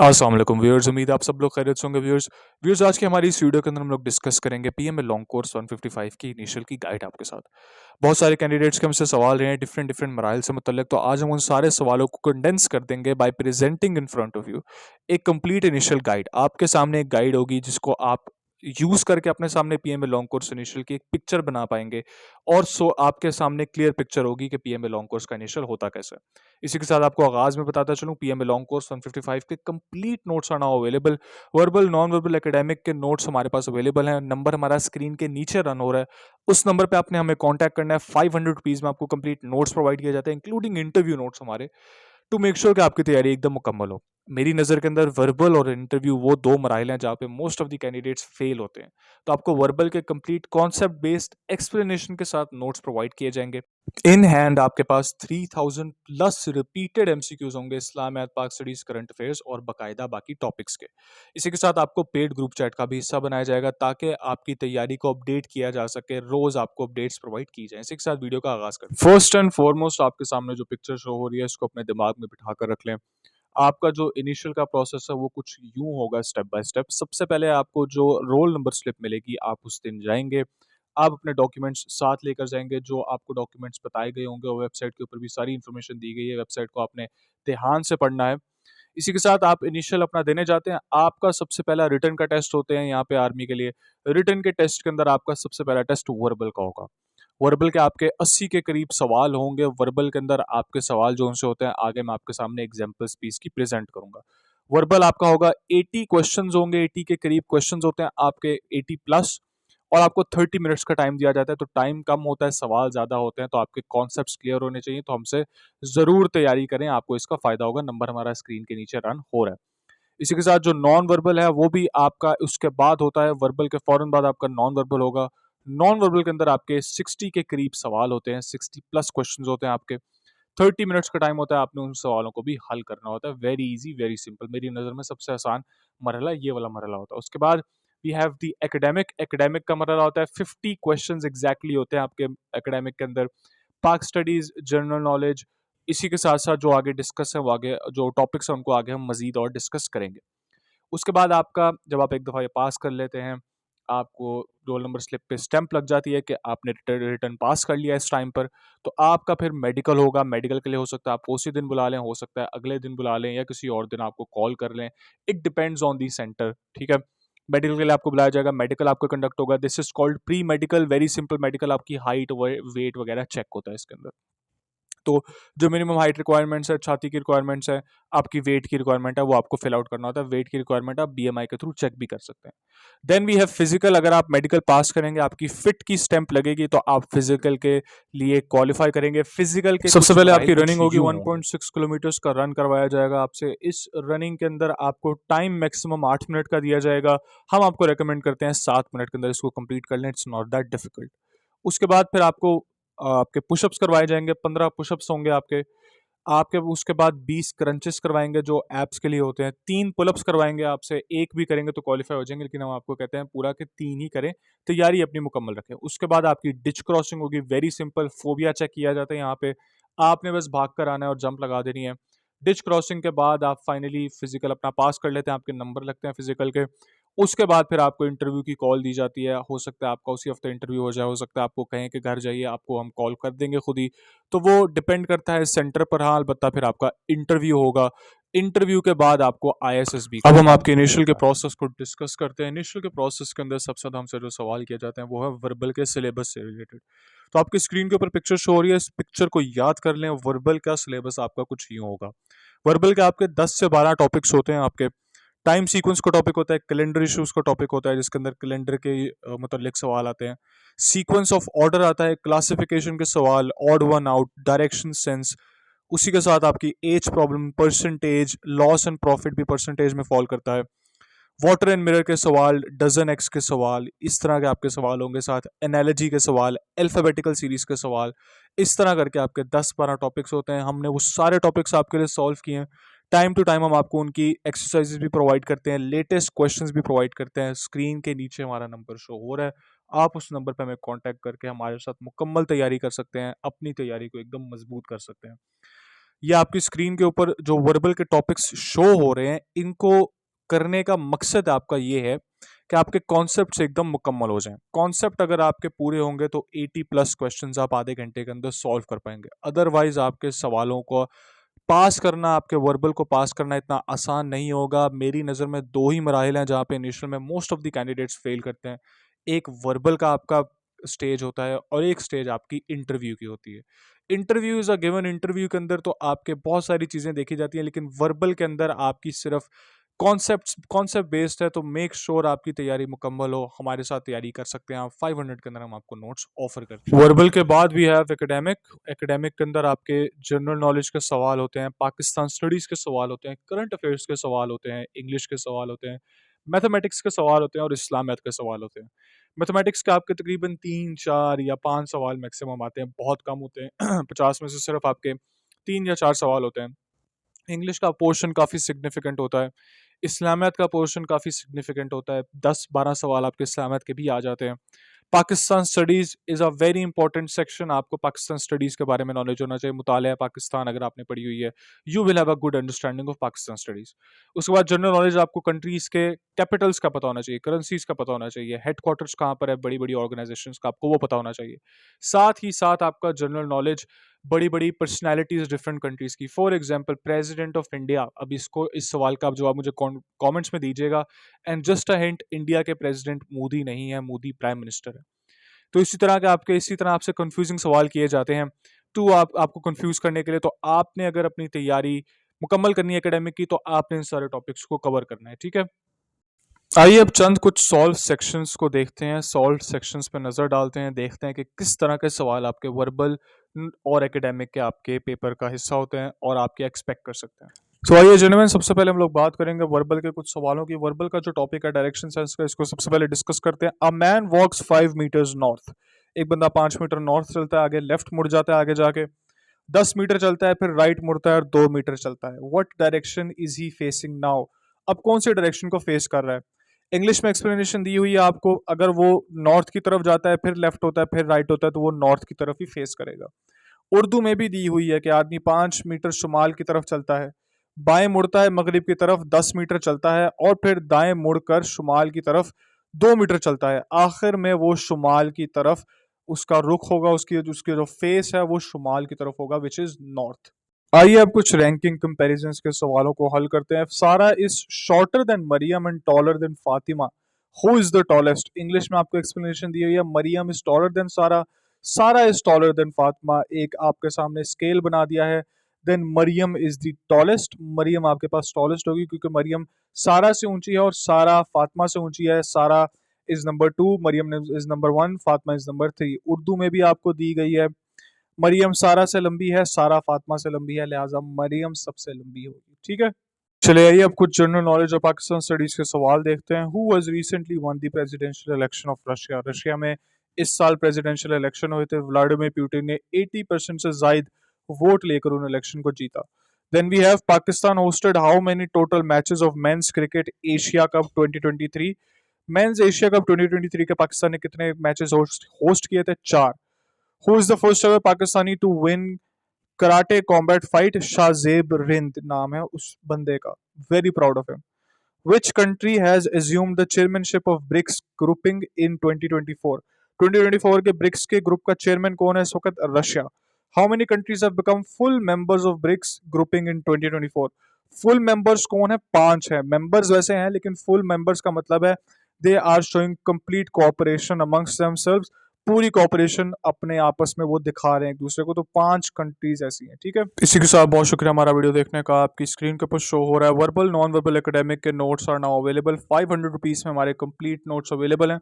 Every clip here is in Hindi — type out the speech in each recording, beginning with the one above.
अस्सलाम वालेकुम व्यूअर्स, उम्मीद है आप सब लोग खैरियत से होंगे। व्यूअर्स आज की हमारी इस वीडियो के अंदर हम लोग डिस्कस करेंगे पीएमए लॉन्ग कोर्स 155 की इनिशियल की गाइड आपके साथ। बहुत सारे कैंडिडेट्स के हमसे सवाल रहे हैं डिफरेंट डिफरेंट मराइल से मुतल्लिक, तो आज हम उन सारे सवालों को कंडेंस कर देंगे bye presenting in front of you एक कंप्लीट इनिशियल गाइड। आपके सामने एक गाइड होगी जिसको आप यूज करके अपने सामने पीएमए लॉन्ग कोर्स इनिशियल की एक पिक्चर बना पाएंगे, और सो आपके सामने क्लियर पिक्चर होगी कि पीएमए लॉन्ग कोर्स का इनिशियल होता कैसे है। इसी के साथ आपको आगाज में बताता चलूं, पीएमए लॉन्ग कोर्स 155 के complete notes are now available. Verbal non verbal academic के नोट्स हमारे पास अवेलेबल हैं। नंबर हमारा स्क्रीन के नीचे रन हो रहा है, उस नंबर पे आपने हमें कांटेक्ट करना है। 500 रुपीज में आपको कंप्लीट नोट्स प्रोवाइड किए जाते हैं, इंक्लूडिंग इंटरव्यू नोट्स हमारे, टू मेक श्योर कि आपकी तैयारी एकदम मुकम्मल हो। मेरी नज़र के अंदर वर्बल और इंटरव्यू वो दो मराइल हैं जहाँ पे most of the candidates fail होते हैं। तो आपको वर्बल के कंप्लीट कॉन्सेप्ट बेस्ड एक्सप्लेनेशन के साथ नोट्स प्रोवाइड किए जाएंगे। इन हैंड आपके पास 3000 प्लस रिपीटेड एमसीक्यूज होंगे इस्लाम, मैथ, पाक स्टडीज, करंट अफेयर्स और बाकायदा बाकी टॉपिक्स के। इसी के साथ आपको पेड ग्रुप चैट का भी हिस्सा बनाया जाएगा ताकि आपकी तैयारी को अपडेट किया जा सके, रोज आपको अपडेट्स प्रोवाइड की जाए। इसी के साथ वीडियो का आगाज करें। फर्स्ट एंड फॉरमोस्ट आपके सामने जो पिक्चर शो हो रही है इसको अपने दिमाग में बिठा कर रख लें। आपका जो इनिशियल का प्रोसेस है वो कुछ यूं होगा स्टेप बाय स्टेप। सबसे पहले आपको जो रोल नंबर स्लिप मिलेगी, आप उस दिन जाएंगे, आप अपने डॉक्यूमेंट्स साथ लेकर जाएंगे। जो आपको डॉक्यूमेंट्स बताए गए होंगे और वेबसाइट के ऊपर भी सारी इन्फॉर्मेशन दी गई है, वेबसाइट को आपने ध्यान से पढ़ना है। इसी के साथ आप इनिशियल अपना देने जाते हैं। आपका सबसे पहला रिटर्न का टेस्ट होते हैं यहाँ पे आर्मी के लिए। रिटर्न के टेस्ट के अंदर आपका सबसे पहला टेस्ट वर्बल का होगा। वर्बल के आपके 80 के करीब सवाल होंगे। वर्बल के अंदर आपके सवाल जो उनसे होते हैं आगे मैं आपके सामने एग्जाम्पल स्पीच की प्रेजेंट करूंगा। वर्बल आपका होगा 80 क्वेश्चंस होंगे, 80 के करीब क्वेश्चंस होते हैं आपके, 80 प्लस। और आपको 30 मिनट्स का टाइम दिया जाता है, तो टाइम कम होता है, सवाल ज्यादा होते हैं, तो आपके कॉन्सेप्ट्स क्लियर होने चाहिए। तो हमसे जरूर तैयारी करें, आपको इसका फायदा होगा। नंबर हमारा स्क्रीन के नीचे रन हो रहा है। इसी के साथ जो नॉन वर्बल है वो भी आपका उसके बाद होता है। वर्बल के फौरन बाद आपका नॉन वर्बल होगा। नॉन वर्बल के अंदर आपके 60 के करीब सवाल होते हैं, 60 प्लस क्वेश्चंस होते हैं आपके। 30 मिनट्स का टाइम होता है, आपने उन सवालों को भी हल करना होता है। Very easy, very simple. मेरी नज़र में सबसे आसान मरहला ये वाला मरहला होता है। उसके बाद we have the academic. Academic का मरहला होता है 50 क्वेश्चंस एग्जैक्टली होते हैं आपके एकेडमिक के अंदर। पाक स्टडीज, जनरल नॉलेज। इसी के साथ साथ जो आगे डिस्कस है वो आगे जो टॉपिक्स हैं उनको आगे हम मजीद और डिस्कस करेंगे। उसके बाद आपका जब आप एक दफ़ा ये पास कर लेते हैं, आपको रोल नंबर स्लिप पे स्टैंप लग जाती है कि आपने रिटर्न पास कर लिया इस टाइम पर। तो आपका फिर मेडिकल होगा। मेडिकल के लिए हो सकता है आप उसी दिन बुला लें, हो सकता है अगले दिन बुला लें, या किसी और दिन आपको कॉल कर लें। It depends on the centre, ठीक है। मेडिकल के लिए आपको बुलाया जाएगा, मेडिकल आपका कंडक्ट होगा। This is called pre medical, very simple medical. आपकी हाइट, वेट वगैरह चेक होता है इसके अंदर। तो जो मिनिमम हाइट रिक्वायरमेंट्स है, छाती की रिक्वायरमेंट्स है, आपकी वेट की रिक्वायरमेंट है, वो आपको फिल आउट करना होता है। वेट की रिक्वायरमेंट आप बीएमआई के थ्रू चेक भी कर सकते हैं। Then we have physical. अगर आप मेडिकल पास करेंगे, आपकी फिट की स्टैंप लगेगी, तो आप फिजिकल के लिए क्वालिफाई करेंगे। फिजिकल के सबसे पहले आपकी रनिंग होगी, 1.6 किलोमीटर्स का रन करवाया जाएगा आपसे। इस रनिंग के अंदर आपको टाइम मैक्सिमम 8 मिनट का दिया जाएगा। हम आपको रेकमेंड करते हैं 7 मिनट के अंदर इसको कंप्लीट कर लें। It's not that difficult. उसके बाद फिर आपको आपके पुशअप्स करवाए जाएंगे। 15 पुशअप्स होंगे आपके। उसके बाद 20 क्रंचेस करवाएंगे जो एप्स के लिए होते हैं। 3 पुलअप्स करवाएंगे आपसे। एक भी करेंगे तो क्वालिफाई हो जाएंगे, लेकिन हम आपको कहते हैं पूरा के 3 ही करें, तैयारी अपनी मुकम्मल रखें। उसके बाद आपकी डिच क्रॉसिंग होगी, वेरी सिंपल। फोबिया चेक किया जाता है यहाँ पे, आपने बस भाग कर आना है और जंप लगा देनी है। डिच क्रॉसिंग के बाद आप फाइनली फिजिकल अपना पास कर लेते हैं, आपके नंबर लगते हैं फिजिकल के। उसके बाद फिर आपको इंटरव्यू की कॉल दी जाती है। हो सकता है आपका उसी हफ्ते इंटरव्यू हो जाए, हो सकता है आपको कहें कि घर जाइए, आपको हम कॉल कर देंगे खुद ही। तो वो डिपेंड करता है सेंटर पर। हाँ, अलबत्ता फिर आपका इंटरव्यू होगा। इंटरव्यू के बाद आपको आईएसएसबी। अब हम आपके इनिशियल के प्रोसेस को डिस्कस करते हैं। इनिशियल के प्रोसेस के अंदर सबसे ज्यादा हमसे जो सवाल किए जाते हैं वो है वर्बल के सिलेबस से रिलेटेड। तो आपकी स्क्रीन के ऊपर पिक्चर शो हो रही है, इस पिक्चर को याद कर लें। वर्बल का सिलेबस आपका कुछ यूं होगा। वर्बल के आपके 10 से 12 टॉपिक्स होते हैं आपके। टाइम सीक्वेंस का टॉपिक होता है, कैलेंडर इश्यूज का टॉपिक होता है जिसके अंदर कैलेंडर के मतलब सवाल आते हैं। सीक्वेंस ऑफ ऑर्डर आता है, क्लासिफिकेशन के सवाल, odd one out, direction sense. उसी के साथ आपकी age problem, percentage, loss and profit भी परसेंटेज में फॉल करता है। वाटर एंड मिरर के सवाल, डजन एक्स के सवाल, इस तरह के आपके सवाल होंगे। साथ एनालॉजी के सवाल, अल्फाबेटिकल सीरीज के सवाल। इस तरह करके आपके 10-12 टॉपिक्स होते हैं। हमने वो सारे टॉपिक्स आपके लिए सॉल्व किए हैं। टाइम टू टाइम हम आपको उनकी एक्सरसाइजेस भी प्रोवाइड करते हैं, लेटेस्ट क्वेश्चंस भी प्रोवाइड करते हैं। स्क्रीन के नीचे हमारा नंबर शो हो रहा है, आप उस नंबर पर हमें कांटेक्ट करके हमारे साथ मुकम्मल तैयारी कर सकते हैं, अपनी तैयारी को एकदम मजबूत कर सकते हैं। ये आपकी स्क्रीन के ऊपर जो वर्बल के टॉपिक्स शो हो रहे हैं, इनको करने का मकसद आपका ये है कि आपके कॉन्सेप्ट एकदम मुकम्मल हो जाएं। कॉन्सेप्ट अगर आपके पूरे होंगे तो 80 प्लस क्वेश्चंस आप आधे घंटे के अंदर सॉल्व कर पाएंगे। अदरवाइज आपके सवालों को पास करना, आपके वर्बल को पास करना इतना आसान नहीं होगा। मेरी नज़र में दो ही मराहिल हैं जहाँ पे इनिशियल में most of the candidates fail करते हैं। एक वर्बल का आपका स्टेज होता है और एक स्टेज आपकी इंटरव्यू की होती है। Interview is a given, interview के अंदर तो आपके बहुत सारी चीज़ें देखी जाती हैं, लेकिन वर्बल के अंदर आपकी सिर्फ कॉन्सेप्ट बेस्ड है। तो मेक श्योर आपकी तैयारी मुकम्मल हो। हमारे साथ तैयारी कर सकते हैं आप, 500 के अंदर हम आपको नोट्स ऑफर करते हैं। वर्बल के बाद भी हैव एकेडमिक। एकेडमिक के अंदर आपके जनरल नॉलेज के सवाल होते हैं, पाकिस्तान स्टडीज़ के सवाल होते हैं, करंट अफेयर्स के सवाल होते हैं, इंग्लिश के सवाल होते हैं, मैथमेटिक्स के सवाल होते हैं और इस्लामियत के सवाल होते हैं। मैथमेटिक्स के आपके तकरीबन 3, 4 या 5 सवाल मैक्सिमम आते हैं, बहुत कम होते हैं। 50 में से सिर्फ आपके 3 या 4 सवाल होते हैं। इंग्लिश का पोर्शन काफ़ी सिग्निफिकेंट होता है। इस्लामियत का पोर्शन काफ़ी सिग्निफिकेंट होता है, 10-12 सवाल आपके इस्लामियत के भी आ जाते हैं। Pakistan studies is a very important section. आपको पाकिस्तान स्टडीज़ के बारे में नॉलेज होना चाहिए। मुतालिया पाकिस्तान अगर आपने पढ़ी हुई है, you will have a good understanding of Pakistan studies. उसके बाद जनरल नॉलेज, आपको कंट्रीज़ के कैपिटल्स का पता होना चाहिए, करेंसीज़ का पता होना चाहिए, हेडक्वार्टर्स कहाँ पर है बड़ी बड़ी ऑर्गेनाइजेशंस का, आपको वो पता होना चाहिए। साथ ही साथ आपका जनरल नॉलेज बड़ी बड़ी पर्सनैलिटीज़ डिफरेंट कंट्रीज़ की, for example president of India. अब इसको, इस सवाल का आप जवाब मुझे कॉमेंट्स में दीजिएगा। And just a hint, India के प्रेसिडेंट मोदी नहीं है, मोदी प्राइम मिनिस्टर है। तो इसी तरह आपसे कंफ्यूजिंग सवाल किए जाते हैं। तो आपको कंफ्यूज करने के लिए, तो आपने अगर अपनी तैयारी मुकम्मल करनी है एकेडमिक की, तो आपने इन सारे टॉपिक्स को कवर करना है, ठीक है। आइए अब चंद कुछ सॉल्व सेक्शंस को देखते हैं। सॉल्व सेक्शंस पे नज़र डालते हैं, देखते हैं कि किस तरह के सवाल आपके वर्बल और एकेडमिक के आपके पेपर का हिस्सा होते हैं और आपके एक्सपेक्ट कर सकते हैं। तो आइए जेन्युइन, सबसे पहले हम लोग बात करेंगे वर्बल के कुछ सवालों की। वर्बल का जो टॉपिक है डायरेक्शन सेंस का, इसको सबसे पहले डिस्कस करते हैं। A man walks 5 metres north. एक बंदा 5 मीटर नॉर्थ चलता है, आगे लेफ्ट मुड़ जाता है, आगे जाके 10 मीटर चलता है, फिर राइट मुड़ता है और 2 मीटर चलता है। What direction is he facing now. अब कौन से डायरेक्शन को फेस कर रहा है। इंग्लिश में एक्सप्लेनेशन दी हुई है आपको। अगर वो नॉर्थ की तरफ जाता है, फिर लेफ्ट होता है, फिर राइट होता है, तो वो नॉर्थ की तरफ ही फेस करेगा। उर्दू में भी दी हुई है कि आदमी 5 मीटर शुमाल की तरफ चलता है, बाएं मुड़ता है मगरिब की तरफ, 10 मीटर चलता है और फिर दाएं मुड़कर शुमाल की तरफ 2 मीटर चलता है। आखिर में वो शुमाल की तरफ उसका रुख होगा, उसकी उसके जो फेस है वो शुमाल की तरफ होगा, विच इज नॉर्थ। आइए अब कुछ रैंकिंग कंपैरिजंस के सवालों को हल करते हैं। Sara is shorter than Mariam and taller than Fatima. Who is the tallest. English में आपको एक्सप्लेनेशन दी हुई है, मरियम इज टॉलर देन सारा, सारा इज टॉलर देन फातिमा। एक आपके सामने स्केल बना दिया है, then Mariam is the tallest. Mariam आपके पास टॉलेस्ट होगी क्योंकि मरियम सारा से ऊंची है और सारा फातिमा से ऊंची है। Sara is number 2, Mariam is number 1, Fatima is number 3। Urdu में भी आपको दी गई है, मरियम सारा से लंबी है, सारा फातिमा से लंबी है, लिहाजा मरियम सबसे लंबी होगी, ठीक है। चलिए आइए अब कुछ जनरल नॉलेज और पाकिस्तान स्टडीज के सवाल देखते हैं। Who was recently one the presidential election of Russia. Russia में इस साल प्रेसिडेंशियल इलेक्शन हुए थे। व्लादिमीर पुतिन ने 80% से ज्यादा वोट लेकर उन इलेक्शन को जीता। Then we have Pakistan hosted how many total matches of men's cricket Asia cup 2023। Men's Asia cup 2023 के पाकिस्तान ने कितने मैचेस होस्ट किए थे? 4। Who is the first ever Pakistani to win karate combat fight? Shahzeb Rind नाम है उस बंदे का। Very proud of him. Which country has assumed the chairmanship of BRICS grouping in 2024? 2024 के ब्रिक्स के ग्रुप का चेयरमैन कौन है इस वक्त? Russia. How many countries have become full members of BRICS grouping in 2024? Full members कौन है? 5 है। मेंबर्स वैसे हैं लेकिन फुल मेंबर्स का मतलब है they are showing complete cooperation amongst themselves. पूरी कोऑपरेशन अपने आपस में वो दिखा रहे हैं एक दूसरे को। तो 5 कंट्रीज ऐसी हैं, ठीक है। इसी के साथ बहुत शुक्रिया हमारा वीडियो देखने का। आपकी स्क्रीन के ऊपर शो हो रहा है वर्बल नॉन वर्बल एकेडमिक के notes are now available. 500 rupees में हमारे कंप्लीट नोट्स अवेलेबल हैं।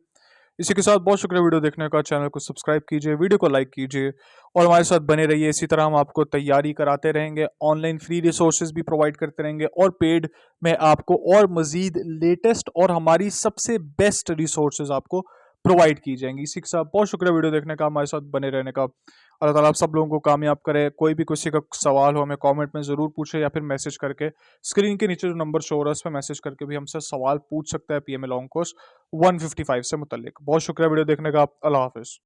इसी के साथ बहुत शुक्रिया वीडियो देखने का। चैनल को सब्सक्राइब कीजिए, वीडियो को लाइक कीजिए और हमारे साथ बने रहिए। इसी तरह हम आपको तैयारी कराते रहेंगे, ऑनलाइन फ्री रिसोर्सेज भी प्रोवाइड करते रहेंगे और पेड में आपको और मजीद लेटेस्ट और हमारी सबसे बेस्ट रिसोर्सेज आपको प्रोवाइड की जाएंगी। इसी के साथ बहुत शुक्रिया वीडियो देखने का, हमारे साथ बने रहने का। अल्लाह ताला आप सब लोगों को कामयाब करे। कोई भी किसी का सवाल हो हमें कमेंट में ज़रूर पूछे या फिर मैसेज करके, स्क्रीन के नीचे जो नंबर शो हो रहा है उस पर मैसेज करके भी हमसे सवाल पूछ सकता है PMA लॉन्ग कोर्स 155 से मुतल्लिक। बहुत शुक्रिया वीडियो देखने का। अल्लाह हाफिज़।